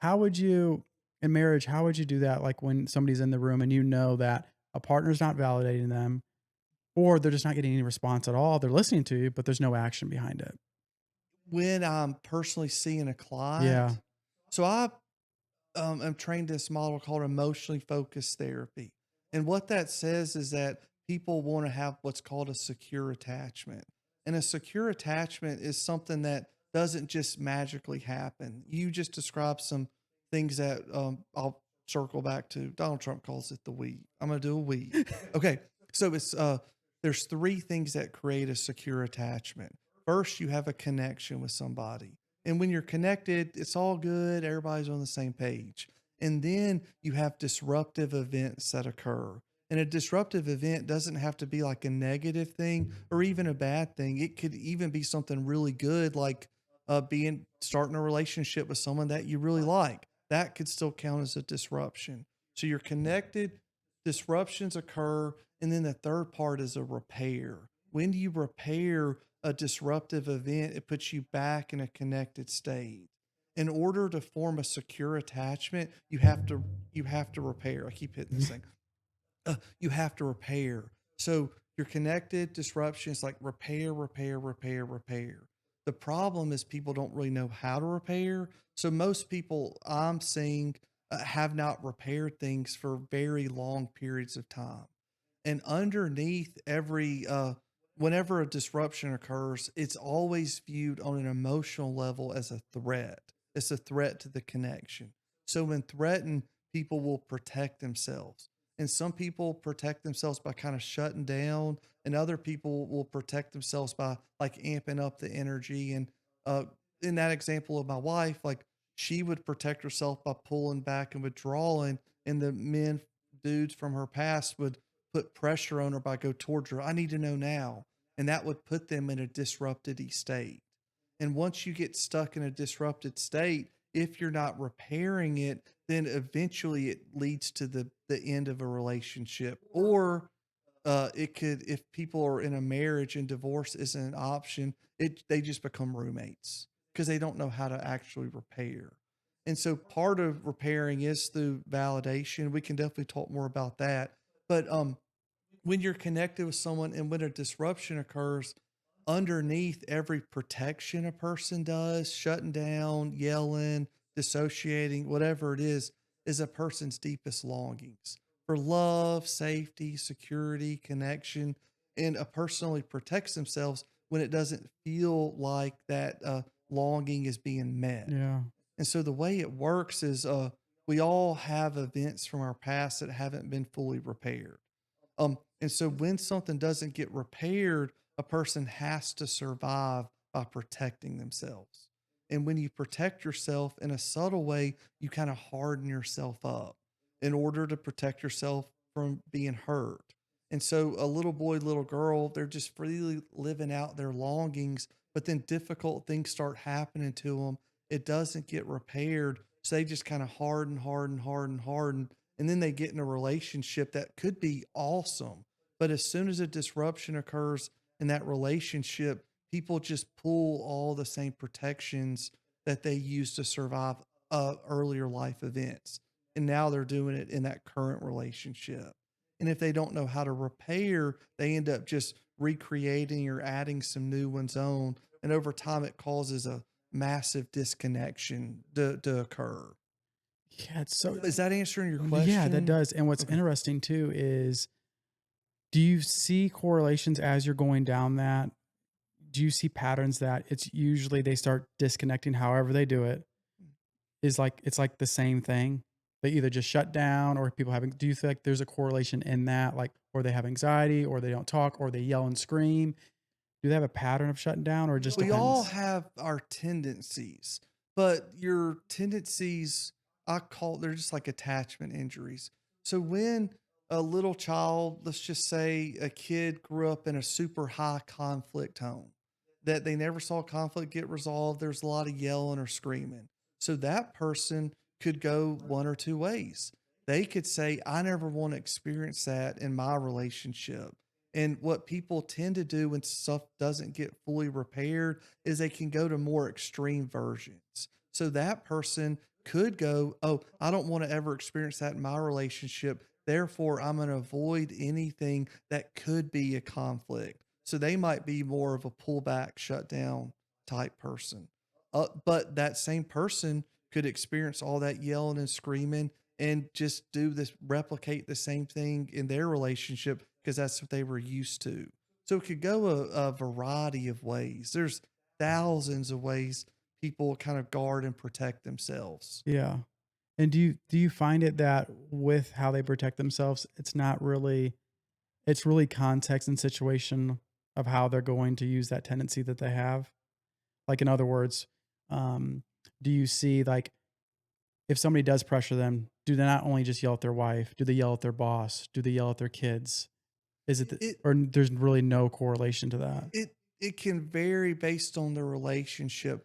how would you in marriage, how would you do that? Like when somebody's in the room and you know that a partner's not validating them or they're just not getting any response at all. They're listening to you, but there's no action behind it. When I'm personally seeing a Yeah. client, so I am trained this model called emotionally focused therapy. And what that says is that people want to have what's called a secure attachment. And a secure attachment is something that doesn't just magically happen. You just described some things that I'll circle back to. Donald Trump calls it the weave. I'm going to do a weave. Okay. So there's three things that create a secure attachment. First, you have a connection with somebody. And when you're connected, it's all good. Everybody's on the same page. And then you have disruptive events that occur. And a disruptive event doesn't have to be like a negative thing or even a bad thing. It could even be something really good, like being starting a relationship with someone that you really like. That could still count as a disruption. So you're connected, disruptions occur, and then the third part is a repair. When you repair a disruptive event, it puts you back in a connected state. In order to form a secure attachment, you have to repair. I keep hitting this thing. You have to repair. So you're connected, disruptions like repair, repair, repair, repair. The problem is people don't really know how to repair. So most people I'm seeing have not repaired things for very long periods of time. And underneath every whenever a disruption occurs, it's always viewed on an emotional level as a threat. It's a threat to the connection. So when threatened, people will protect themselves. And some people protect themselves by kind of shutting down, and other people will protect themselves by like amping up the energy. And uh, in that example of my wife, like she would protect herself by pulling back and withdrawing, and the men, dudes from her past would put pressure on her by go towards her. I need to know now. And that would put them in a disrupted state. And once you get stuck in a disrupted state, if you're not repairing it, then eventually it leads to the end of a relationship. Or it could, if people are in a marriage and divorce isn't an option, they just become roommates because they don't know how to actually repair. And so part of repairing is through validation. We can definitely talk more about that. But when you're connected with someone and when a disruption occurs, underneath every protection a person does, shutting down, yelling, dissociating, whatever it is a person's deepest longings for love, safety, security, connection. And a person only protects themselves when it doesn't feel like that longing is being met. Yeah. And so the way it works is we all have events from our past that haven't been fully repaired. And so when something doesn't get repaired, a person has to survive by protecting themselves. And when you protect yourself in a subtle way, you kind of harden yourself up in order to protect yourself from being hurt. And so a little boy, little girl, they're just freely living out their longings, but then difficult things start happening to them. It doesn't get repaired. So they just kind of harden, harden, harden, harden, and then they get in a relationship that could be awesome. But as soon as a disruption occurs in that relationship, people just pull all the same protections that they used to survive earlier life events. And now they're doing it in that current relationship. And if they don't know how to repair, they end up just recreating or adding some new ones on. And over time, it causes a massive disconnection to occur. Yeah, it's so Is that answering your yeah, that question? does. And what's Okay. interesting too is do you see correlations as you're going down that? Do you see patterns that it's usually they start disconnecting however they do it is like it's like the same thing? They either just shut down or people having do you feel like there's a correlation in that? Like or they have anxiety or they don't talk or they yell and scream? Do they have a pattern of shutting down or it just We all depends? have our tendencies, but your tendencies, I call they're just like attachment injuries. So when a little child, let's just say a kid grew up in a super high conflict home, that they never saw conflict get resolved, there's a lot of yelling or screaming. So that person could go one or two ways. They could say, I never want to experience that in my relationship. And what people tend to do when stuff doesn't get fully repaired is they can go to more extreme versions. So that person could go, oh, I don't want to ever experience that in my relationship. Therefore, I'm going to avoid anything that could be a conflict. So they might be more of a pullback, shut down type person. But that same person could experience all that yelling and screaming and just do this, replicate the same thing in their relationship because that's what they were used to. So it could go a variety of ways. There's thousands of ways people kind of guard and protect themselves. Yeah. And do you find it that with how they protect themselves, it's not really it's really context and situation of how they're going to use that tendency that they have? Like in other words, um, do you see like if somebody does pressure them, do they not only just yell at their wife? Do they yell at their boss? Do they yell at their kids? Is it It or there's really no correlation to that? it can vary based on the relationship.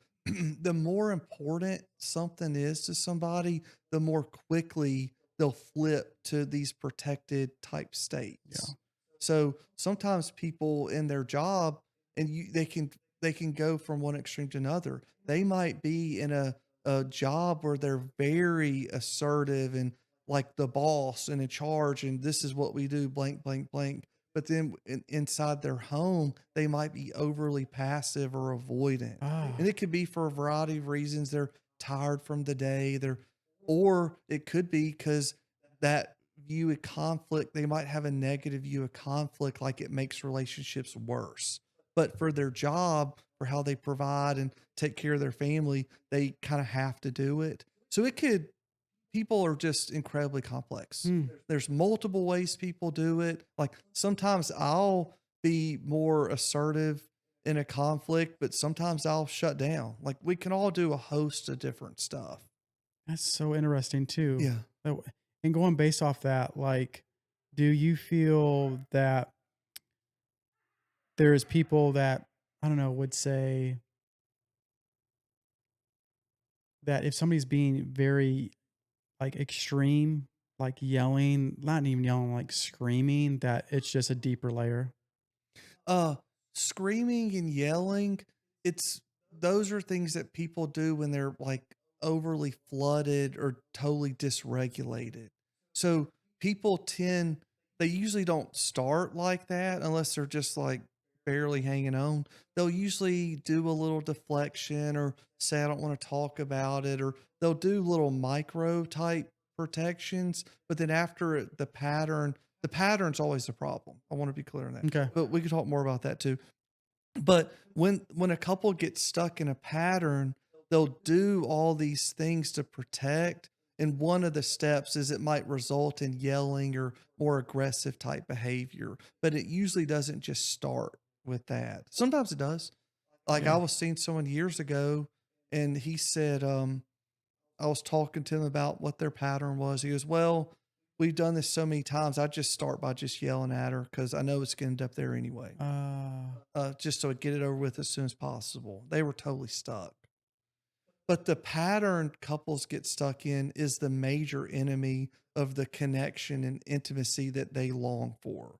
The more important something is to somebody, the more quickly they'll flip to these protected type Yeah. states. So sometimes people in their job and they can go from one extreme to another. They might be in a job where they're very assertive and like the boss and in charge and this is what we do blank blank blank, but then inside their home, they might be overly passive or avoidant. And Ah, it could be for a variety of reasons. They're tired from the day. Or it could be because that view of conflict, they might have a negative view of conflict, like it makes relationships worse. But for their job, for how they provide and take care of their family, they kind of have to do it. So it could people are just incredibly complex. hmm, There's multiple ways people do it. Like sometimes I'll be more assertive in a conflict, but sometimes I'll shut down. Like we can all do a host of different stuff. that's so interesting too. Yeah. That and going based off that, like, do you feel that there's people that, I don't know, would say that if somebody's being very, like, extreme, like yelling, not even yelling, like screaming, that it's just a deeper layer? Uh, Screaming and yelling, it's those are things that people do when they're like overly flooded or totally dysregulated. So people tend they usually don't start like that unless they're just like barely hanging on. They'll usually do a little deflection or say I don't want to talk about it or they'll do little micro type protections, but then after the pattern's always the problem. I want to be clear on that, Okay. but we could talk more about that too. But when a couple gets stuck in a pattern, they'll do all these things to protect. And one of the steps is it might result in yelling or more aggressive type behavior, but it usually doesn't just start with that. Sometimes it does. Like I Yeah. was seeing someone years ago, and he said, I was talking to him about what their pattern was. He goes, "Well, we've done this so many times. I just start by just yelling at her because I know it's going to end up there anyway, just so I get it over with as soon as possible." They were totally stuck. But the pattern couples get stuck in is the major enemy of the connection and intimacy that they long for.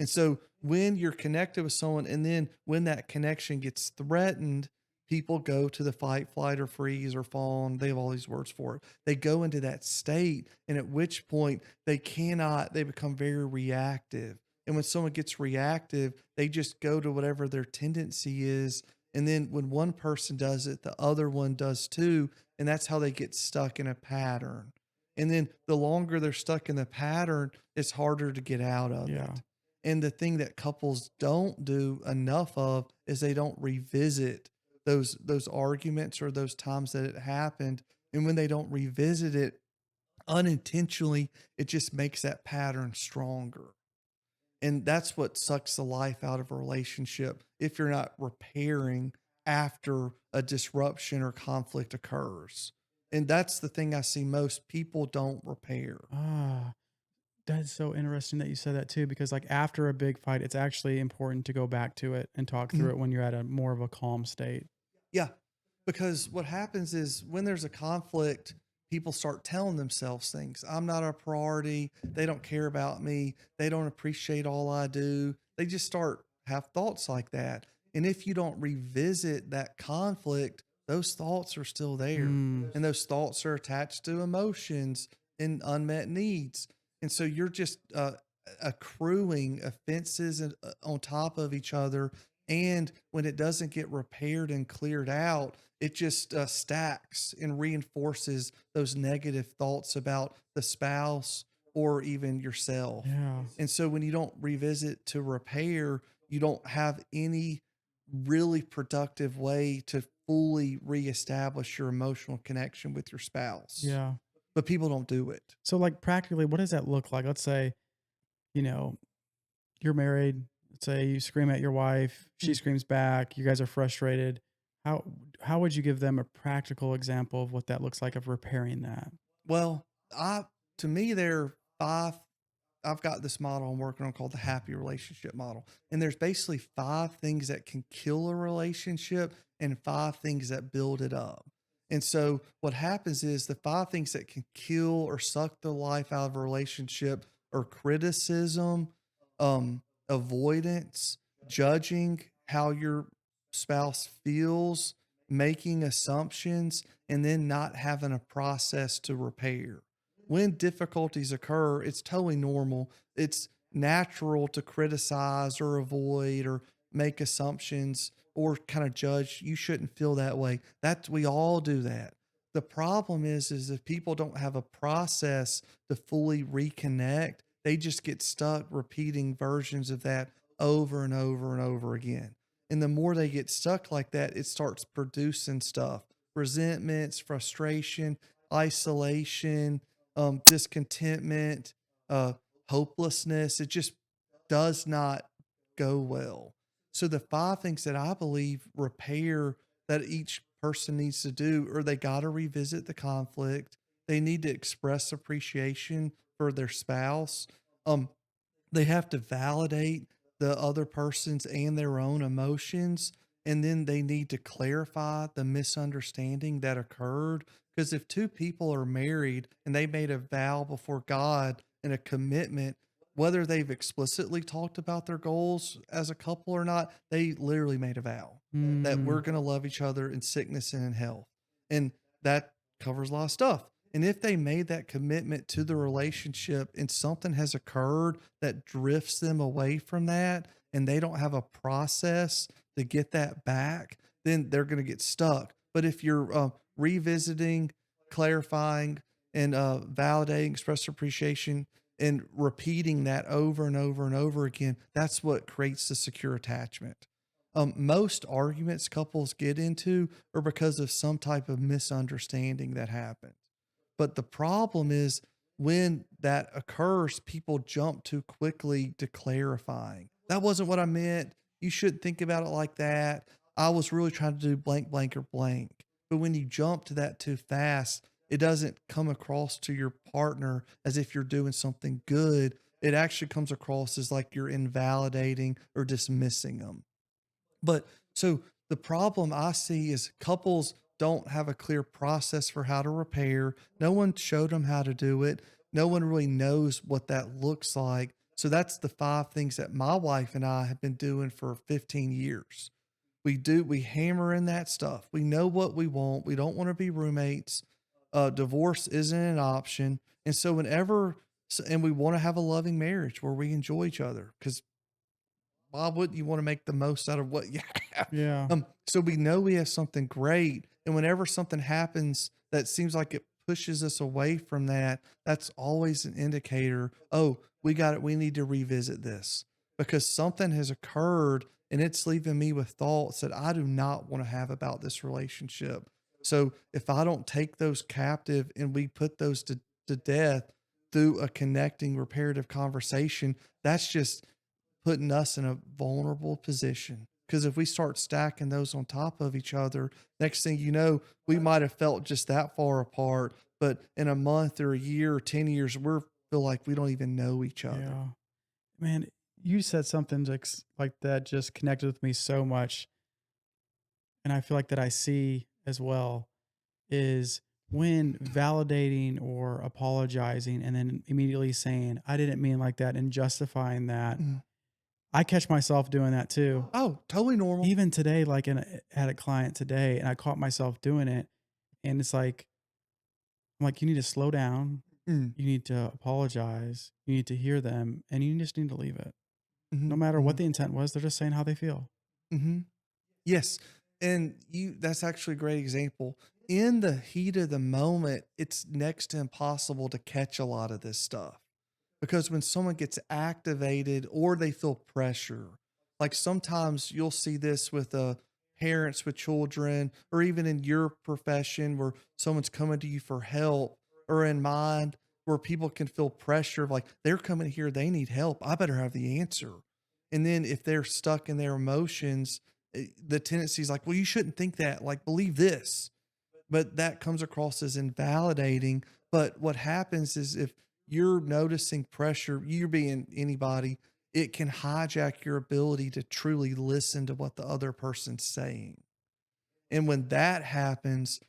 And so when you're connected with someone and then when that connection gets threatened, people go to the fight, flight, or freeze or fawn. They have all these words for it. They go into that state, and at which point they become very reactive. And when someone gets reactive, they just go to whatever their tendency is, and then when one person does it, the other one does too. And that's how they get stuck in a pattern. And then the longer they're stuck in the pattern, it's harder to get out of Yeah. it. And the thing that couples don't do enough of is they don't revisit those arguments or those times that it happened. And when they don't revisit it unintentionally, it just makes that pattern stronger. And that's what sucks the life out of a relationship if you're not repairing after a disruption or conflict occurs. And that's the thing I see most people don't repair. Ah, that's so interesting that you said that too, because like after a big fight, it's actually important to go back to it and talk through Mhm. it when you're at a more of a calm state. Yeah. Because what happens is when there's a conflict, people start telling themselves things. I'm not a priority. They don't care about me. They don't appreciate all I do. They just start have thoughts like that. And if you don't revisit that conflict those thoughts are still there. Mm, And those thoughts are attached to emotions and unmet needs. And so you're just accruing offenses on top of each other. And when it doesn't get repaired and cleared out, it just stacks and reinforces those negative thoughts about the spouse or even yourself. yeah. And so when you don't revisit to repair, you don't have any really productive way to fully reestablish your emotional connection with your spouse. Yeah. But people don't do it. So, like, practically, what does that look like? Let's say, you know, you're married. Let's say you scream at your wife, she Mm. screams back, you guys are frustrated. How how would you give them a practical example of what that looks like of repairing that? Well, I to me there are 5 I've got this model I'm working on called the happy relationship model. And there's basically 5 things that can kill a relationship and 5 things that build it up. And so what happens is the 5 things that can kill or suck the life out of a relationship are criticism, avoidance, judging how your spouse feels, making assumptions, and then not having a process to repair. When difficulties occur, it's totally normal. It's natural to criticize or avoid or make assumptions or kind of judge. You shouldn't feel that way. That we all do that. The problem is if people don't have a process to fully reconnect, they just get stuck repeating versions of that over and over and over again. And the more they get stuck like that, it starts producing stuff, resentments, frustration, isolation, discontentment, uh, hopelessness. It just does not go well. So the 5 things that I believe repair that each person needs to do, or they got to revisit the conflict. They need to express appreciation for their spouse. Um, they have to validate the other person's and their own emotions. And then they need to clarify the misunderstanding that occurred. Because if two people are married and they made a vow before God and a commitment, whether they've explicitly talked about their goals as a couple or not, they literally made a vow that we're Mm, going to love each other in sickness and in health. And that covers a lot of stuff. And if they made that commitment to the relationship and something has occurred that drifts them away from that and they don't have a process to get that back, then they're going to get stuck. But if you're revisiting, clarifying, and validating, express appreciation, and repeating that over and over and over again, that's what creates the secure attachment. Most arguments couples get into are because of some type of misunderstanding that happened. But the problem is when that occurs, people jump too quickly to clarifying. That wasn't what I meant. You shouldn't think about it like that. I was really trying to do blank, blank, or blank. But when you jump to that too fast, it doesn't come across to your partner as if you're doing something good. It actually comes across as like you're invalidating or dismissing them. But so the problem I see is couples don't have a clear process for how to repair. No one showed them how to do it. No one really knows what that looks like. So that's the 5 things that my wife and I have been doing for 15 years. We hammer in that stuff. We know what we want. We don't want to be roommates. Divorce isn't an option. And so and we want to have a loving marriage where we enjoy each other because why wouldn't you want to make the most out of what you have? yeah. So we know we have something great. And whenever something happens that seems like it pushes us away from that, that's always an indicator. Oh, we got it. We need to revisit this because something has occurred and it's leaving me with thoughts that I do not want to have about this relationship. So if I don't take those captive and we put those to death through a connecting, reparative conversation, that's just putting us in a vulnerable position. Because if we start stacking those on top of each other, next thing you know, we might have felt just that far apart, but in a month or a year or 10 years, we're feel like we don't even know each other. Yeah. Man, you said something like that just connected with me so much. And I feel like that I see as well is when validating or apologizing and then immediately saying, I didn't mean like that and justifying that. Mm, I catch myself doing that too. Oh, totally normal. Even today, like, had a client today, and I caught myself doing it, and it's like, I'm like, "You need to slow down. Mm, You need to apologize. You need to hear them, and you just need to leave it." No mhm, matter what mhm, the intent was, they're just saying how they feel. mhm. Yes, and you that's actually a great example. In the heat of the moment, it's next to impossible to catch a lot of this stuff. Because when someone gets activated or they feel pressure, like sometimes you'll see this with parents with children, or even in your profession where someone's coming to you for help, or in mine where people can feel pressure of like they're coming here, they need help. I better have the answer. And then if they're stuck in their emotions, the tendency is like, well, you shouldn't think that. Like, believe this, but that comes across as invalidating. But what happens is if you're noticing pressure, you're being anybody, it can hijack your ability to truly listen to what the other person's saying. And when that happens,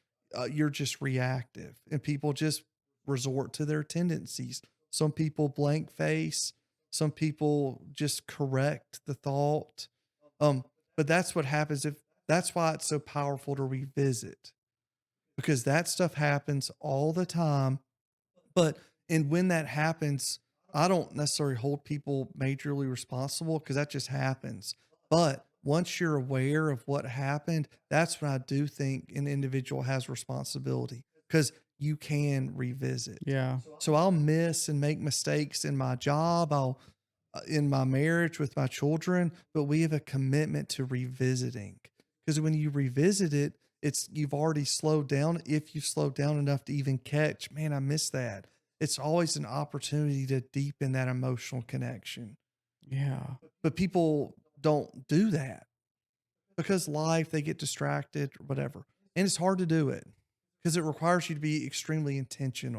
you're just reactive and people just resort to their tendencies. Some people blank face, some people just correct the thought. Um, but that's what happens if that's why it's so powerful to revisit because that stuff happens all the time. But and when that happens, I don't necessarily hold people majorly responsible because that just happens. But once you're aware of what happened, that's when I do think an individual has responsibility because you can revisit. Yeah. So I'll miss and make mistakes in my job. I'll in my marriage with my children, but we have a commitment to revisiting. Because when you revisit it, it's you've already slowed down. If you slow down enough to even catch, man, I missed that. It's always an opportunity to deepen that emotional connection. Yeah. But people don't do that because life, they get distracted or whatever. And it's hard to do it because it requires you to be extremely intentional.